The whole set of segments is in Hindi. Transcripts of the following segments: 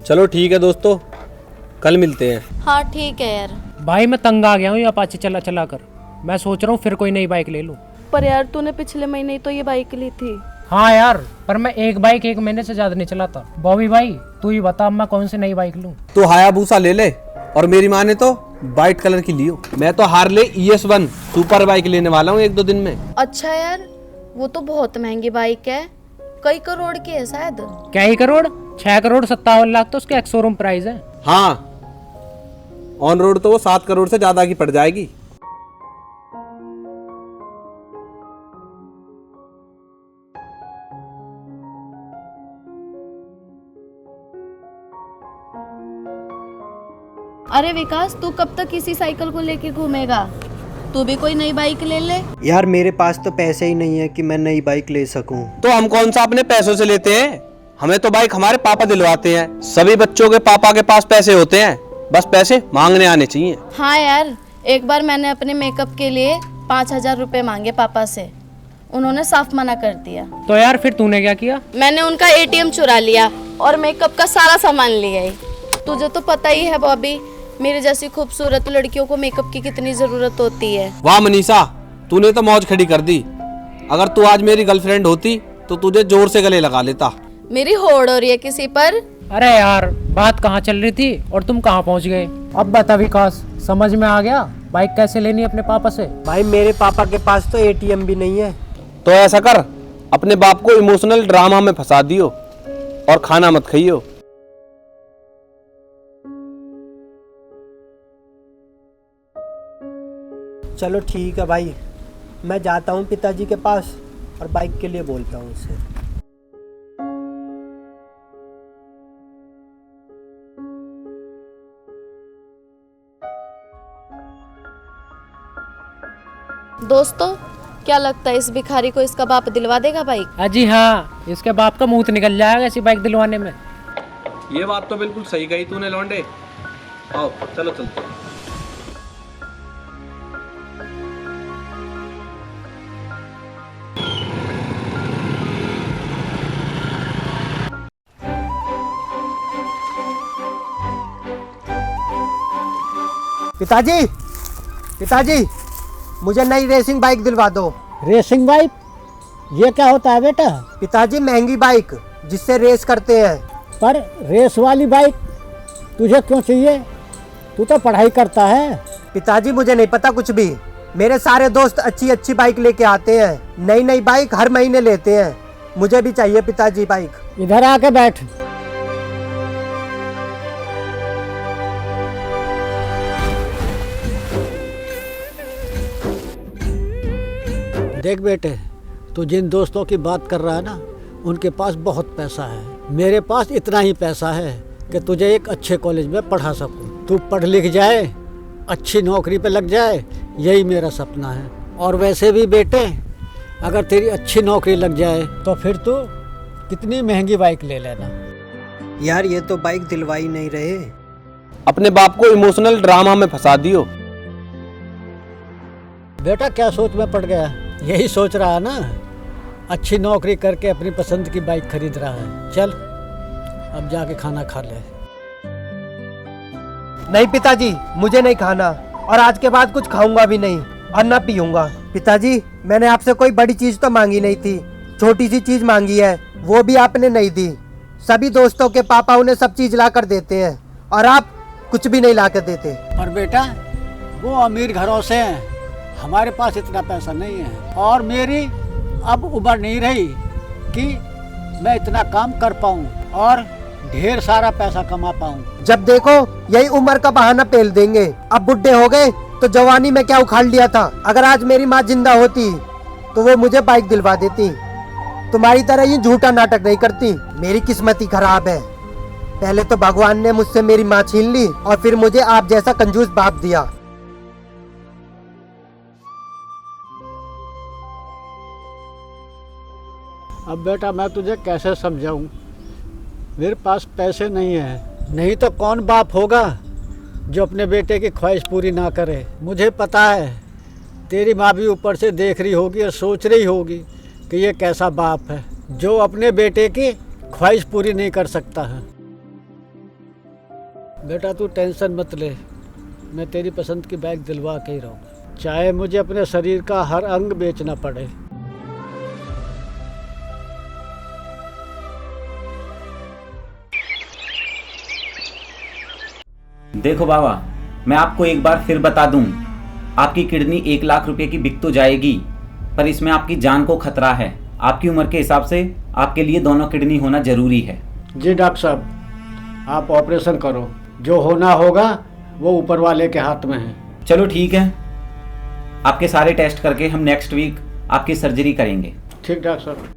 चलो ठीक है दोस्तों, कल मिलते हैं। हाँ ठीक है यार। भाई मैं तंग आ गया हूँ ये अपाचे चला चला कर। मैं सोच रहा हूँ फिर कोई नई बाइक ले लूँ। पर यार तूने पिछले महीने ही तो ये बाइक ली थी। हाँ यार, पर मैं एक बाइक एक महीने से ज्यादा नहीं चलाता। बॉबी भाई तू ही बता मैं कौन सी नई बाइक लूँ। तो हायाबुसा ले ले, और मेरी माँ ने तो वाइट कलर की लियो। मैं तो हार्ले ES1 सुपर बाइक लेने वाला हूँ 1-2 दिन में। अच्छा यार, वो तो बहुत महंगी बाइक है, कई करोड़ की है शायद। क्या ही करोड़, 6 करोड़ 57 लाख तो उसके एक्स शोरूम प्राइस है। हाँ, ऑन रोड तो वो 7 करोड़ से ज्यादा की पड़ जाएगी। अरे विकास, तू कब तक इसी साइकिल को लेके घूमेगा? तू भी कोई नई बाइक ले ले। यार मेरे पास तो पैसे ही नहीं है कि मैं नई बाइक ले सकूं। तो हम कौन सा अपने पैसों से लेते हैं? हमें तो बाइक हमारे पापा दिलवाते हैं। सभी बच्चों के पापा के पास पैसे होते हैं, बस पैसे मांगने आने चाहिए। हाँ यार, एक बार मैंने अपने मेकअप के लिए 5,000 रुपए मांगे पापा से, उन्होंने साफ मना कर दिया। तो यार फिर तूने क्या किया? मैंने उनका ATM चुरा लिया और मेकअप का सारा सामान लिया ही। तुझे तो पता ही है बॉबी, मेरी जैसी खूबसूरत लड़कियों को मेकअप की कितनी जरूरत होती है। वाह मनीषा, तूने तो मौज खड़ी कर दी। अगर तू आज मेरी गर्लफ्रेंड होती तो तुझे जोर से गले लगा लेता। मेरी होड़ हो रही है किसी पर? अरे यार, बात कहाँ चल रही थी और तुम कहाँ पहुँच गए? अब बता विकास, समझ में आ गया बाइक कैसे लेनी है अपने पापा से? भाई मेरे पापा के पास तो ATM भी नहीं है। तो ऐसा कर, अपने बाप को इमोशनल ड्रामा में फंसा दियो और खाना मत खाइयो। चलो ठीक है भाई, मैं जाता हूँ पिताजी के पास और बाइक के लिए बोलता हूँ उससे। दोस्तों, क्या लगता है इस भिखारी को इसका बाप दिलवा देगा बाइक? अजी हाँ, इसके बाप का मुंह निकल जाएगा ऐसी बाइक दिलवाने में। ये बात तो बिल्कुल सही कही तूने लौंडे। आओ चलो चलते हैं। पिताजी, पिताजी, मुझे नई रेसिंग बाइक दिलवा दो। Racing bike? ये क्या होता है बेटा? पिताजी महंगी बाइक जिससे रेस करते हैं। पर रेस वाली बाइक तुझे क्यों चाहिए? तू तो पढ़ाई करता है। पिताजी मुझे नहीं पता कुछ भी, मेरे सारे दोस्त अच्छी अच्छी बाइक लेके आते हैं, नई नई बाइक हर महीने लेते हैं। मुझे भी चाहिए पिताजी बाइक। इधर आके बैठ। देख बेटे, तू जिन दोस्तों की बात कर रहा है ना, उनके पास बहुत पैसा है। मेरे पास इतना ही पैसा है कि तुझे एक अच्छे कॉलेज में पढ़ा सकूं। तू पढ़ लिख जाए, अच्छी नौकरी पे लग जाए, यही मेरा सपना है। और वैसे भी बेटे, अगर तेरी अच्छी नौकरी लग जाए तो फिर तू कितनी महंगी बाइक ले लेना। यार ये तो बाइक दिलवाई नहीं रहे। अपने बाप को इमोशनल ड्रामा में फंसा दियो। बेटा क्या सोच में पड़ गया? यही सोच रहा है ना, अच्छी नौकरी करके अपनी पसंद की बाइक खरीद रहा है। चल अब जाके खाना खा ले। नहीं पिताजी, मुझे नहीं खाना, और आज के बाद कुछ खाऊंगा भी नहीं और ना पीऊंगा। पिताजी मैंने आपसे कोई बड़ी चीज तो मांगी नहीं थी, छोटी सी चीज मांगी है, वो भी आपने नहीं दी। सभी दोस्तों के पापा उन्हें सब चीज ला कर देते हैं और आप कुछ भी नहीं ला कर देते। पर बेटा वो अमीर घरों से हैं, हमारे पास इतना पैसा नहीं है, और मेरी अब उम्र नहीं रही कि मैं इतना काम कर पाऊँ और ढेर सारा पैसा कमा पाऊँ। जब देखो यही उम्र का बहाना पेल देंगे। अब बुढ़े हो गए तो जवानी में क्या उखाड़ लिया था। अगर आज मेरी माँ जिंदा होती तो वो मुझे बाइक दिलवा देती। तुम्हारी तरह ये झूठा नाटक नहीं करती। मेरी किस्मत ही खराब है, पहले तो भगवान ने मुझसे मेरी माँ छीन ली और फिर मुझे आप जैसा कंजूस बाप दिया। अब बेटा मैं तुझे कैसे समझाऊं? मेरे पास पैसे नहीं है, नहीं तो कौन बाप होगा जो अपने बेटे की ख्वाहिश पूरी ना करे। मुझे पता है तेरी माँ भी ऊपर से देख रही होगी और सोच रही होगी कि ये कैसा बाप है जो अपने बेटे की ख्वाहिश पूरी नहीं कर सकता है। बेटा तू टेंशन मत ले, मैं तेरी पसंद की बाइक दिलवा के ही रहूँगा, चाहे मुझे अपने शरीर का हर अंग बेचना पड़े। देखो बाबा, मैं आपको एक बार फिर बता दूं, आपकी किडनी 1 लाख रुपए की बिक तो जाएगी, पर इसमें आपकी जान को खतरा है। आपकी उम्र के हिसाब से आपके लिए दोनों किडनी होना जरूरी है। जी डॉक्टर साहब, आप ऑपरेशन करो, जो होना होगा वो ऊपर वाले के हाथ में है। चलो ठीक है, आपके सारे टेस्ट करके हम नेक्स्ट वीक आपकी सर्जरी करेंगे। ठीक डॉक्टर साहब।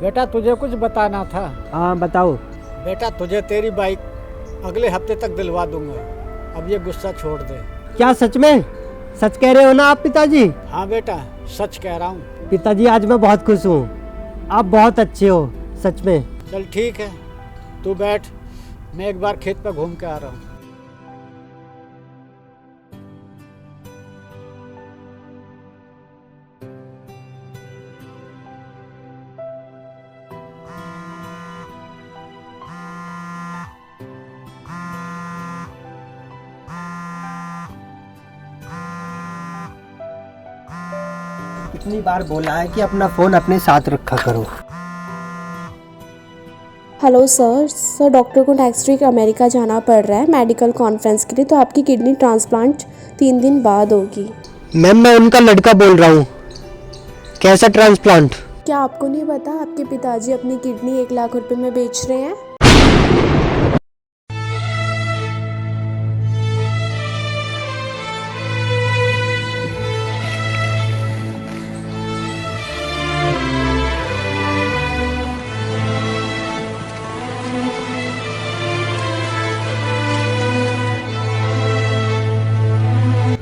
बेटा तुझे कुछ बताना था। हाँ बताओ। बेटा तुझे तेरी बाइक अगले हफ्ते तक दिलवा दूंगा, अब ये गुस्सा छोड़ दे। क्या सच में? सच कह रहे हो ना आप पिताजी? हाँ बेटा, सच कह रहा हूँ। पिताजी आज मैं बहुत खुश हूँ, आप बहुत अच्छे हो सच में। चल ठीक है, तू बैठ, मैं एक बार खेत पर घूम के आ रहा हूँ। कितनी बार बोला है कि अपना फोन अपने साथ रखा करो। हेलो सर, डॉक्टर को नेक्स्ट वीक अमेरिका जाना पड़ रहा है मेडिकल कॉन्फ्रेंस के लिए, तो आपकी किडनी ट्रांसप्लांट 3 दिन बाद होगी। मैम मैं उनका लड़का बोल रहा हूँ। कैसा ट्रांसप्लांट? क्या आपको नहीं पता आपके पिताजी अपनी किडनी 1 लाख रुपए में बेच रहे हैं?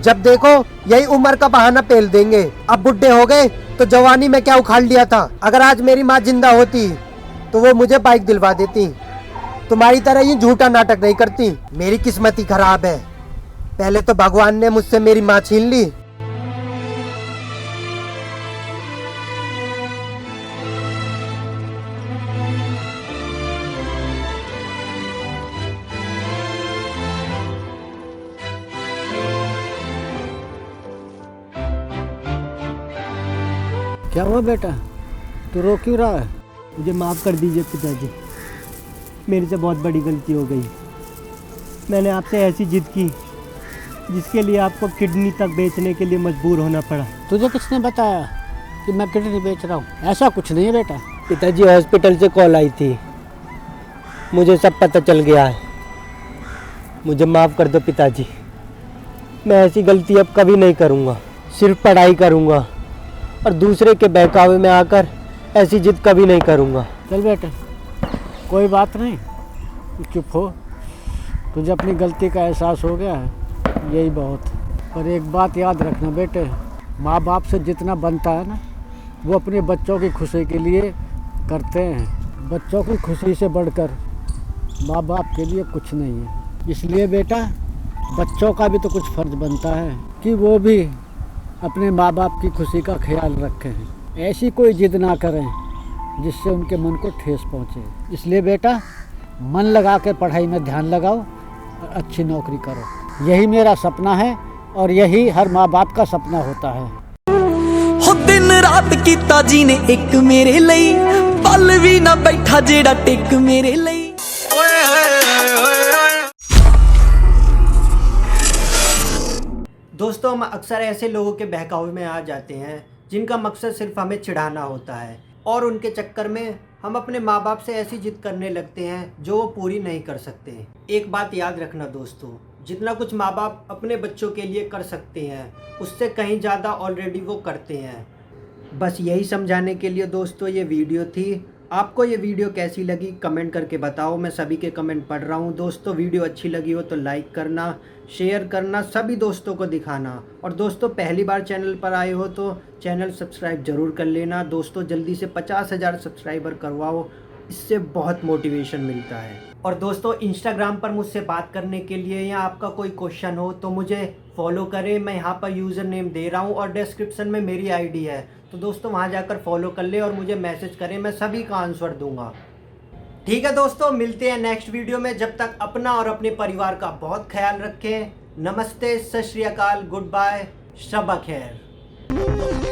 जब देखो यही उम्र का बहाना पेल देंगे। अब बुढ़े हो गए तो जवानी में क्या उखाड़ लिया था। अगर आज मेरी माँ जिंदा होती तो वो मुझे बाइक दिलवा देती। तुम्हारी तरह ये झूठा नाटक नहीं करती। मेरी किस्मत ही खराब है, पहले तो भगवान ने मुझसे मेरी माँ छीन ली। क्या हुआ बेटा, तू रो क्यों रहा है? मुझे माफ़ कर दीजिए पिताजी, मेरे से बहुत बड़ी गलती हो गई। मैंने आपसे ऐसी जिद की जिसके लिए आपको किडनी तक बेचने के लिए मजबूर होना पड़ा। तुझे किसने बताया कि मैं किडनी बेच रहा हूँ? ऐसा कुछ नहीं है बेटा। पिताजी हॉस्पिटल से कॉल आई थी, मुझे सब पता चल गया है। मुझे माफ़ कर दो पिताजी, मैं ऐसी गलती अब कभी नहीं करूँगा। सिर्फ पढ़ाई करूँगा और दूसरे के बहकावे में आकर ऐसी जिद कभी नहीं करूँगा। चल बेटा, कोई बात नहीं, तू चुप हो। तुझे अपनी गलती का एहसास हो गया है, यही बहुत। पर एक बात याद रखना बेटे, माँ बाप से जितना बनता है ना, वो अपने बच्चों की खुशी के लिए करते हैं। बच्चों की खुशी से बढ़कर माँ बाप के लिए कुछ नहीं है। इसलिए बेटा, बच्चों का भी तो कुछ फ़र्ज बनता है कि वो भी अपने माँ बाप की खुशी का ख्याल रखें। ऐसी कोई जिद ना करें जिससे उनके मन को ठेस पहुँचे। इसलिए बेटा, मन लगा के पढ़ाई में ध्यान लगाओ और अच्छी नौकरी करो। यही मेरा सपना है और यही हर माँ बाप का सपना होता है। हो दिन रात कीता जी ने एक मेरे ਲਈ, पल भी ना बैठा जेड़ा टिक मेरे ਲਈ। दोस्तों, हम अक्सर ऐसे लोगों के बहकावे में आ जाते हैं जिनका मकसद सिर्फ हमें चिढ़ाना होता है, और उनके चक्कर में हम अपने माँ बाप से ऐसी जिद करने लगते हैं जो वो पूरी नहीं कर सकते। एक बात याद रखना दोस्तों, जितना कुछ माँ बाप अपने बच्चों के लिए कर सकते हैं उससे कहीं ज़्यादा ऑलरेडी वो करते हैं। बस यही समझाने के लिए दोस्तों ये वीडियो थी। आपको ये वीडियो कैसी लगी कमेंट करके बताओ, मैं सभी के कमेंट पढ़ रहा हूँ। दोस्तों वीडियो अच्छी लगी हो तो लाइक करना, शेयर करना, सभी दोस्तों को दिखाना। और दोस्तों पहली बार चैनल पर आए हो तो चैनल सब्सक्राइब ज़रूर कर लेना। दोस्तों जल्दी से 50,000 सब्सक्राइबर करवाओ इससे बहुत मोटिवेशन मिलता है। और दोस्तों, इंस्टाग्राम पर मुझसे बात करने के लिए या आपका कोई क्वेश्चन हो तो मुझे फॉलो करें। मैं यहाँ पर यूज़र नेम दे रहा हूँ और डिस्क्रिप्शन में मेरी आईडी है, तो दोस्तों वहाँ जाकर फॉलो कर ले और मुझे मैसेज करें, मैं सभी का आंसर दूंगा। ठीक है दोस्तों, मिलते हैं नेक्स्ट वीडियो में। जब तक अपना और अपने परिवार का बहुत ख्याल रखें। नमस्ते, सत श्री अकाल, गुड बाय, शब खैर।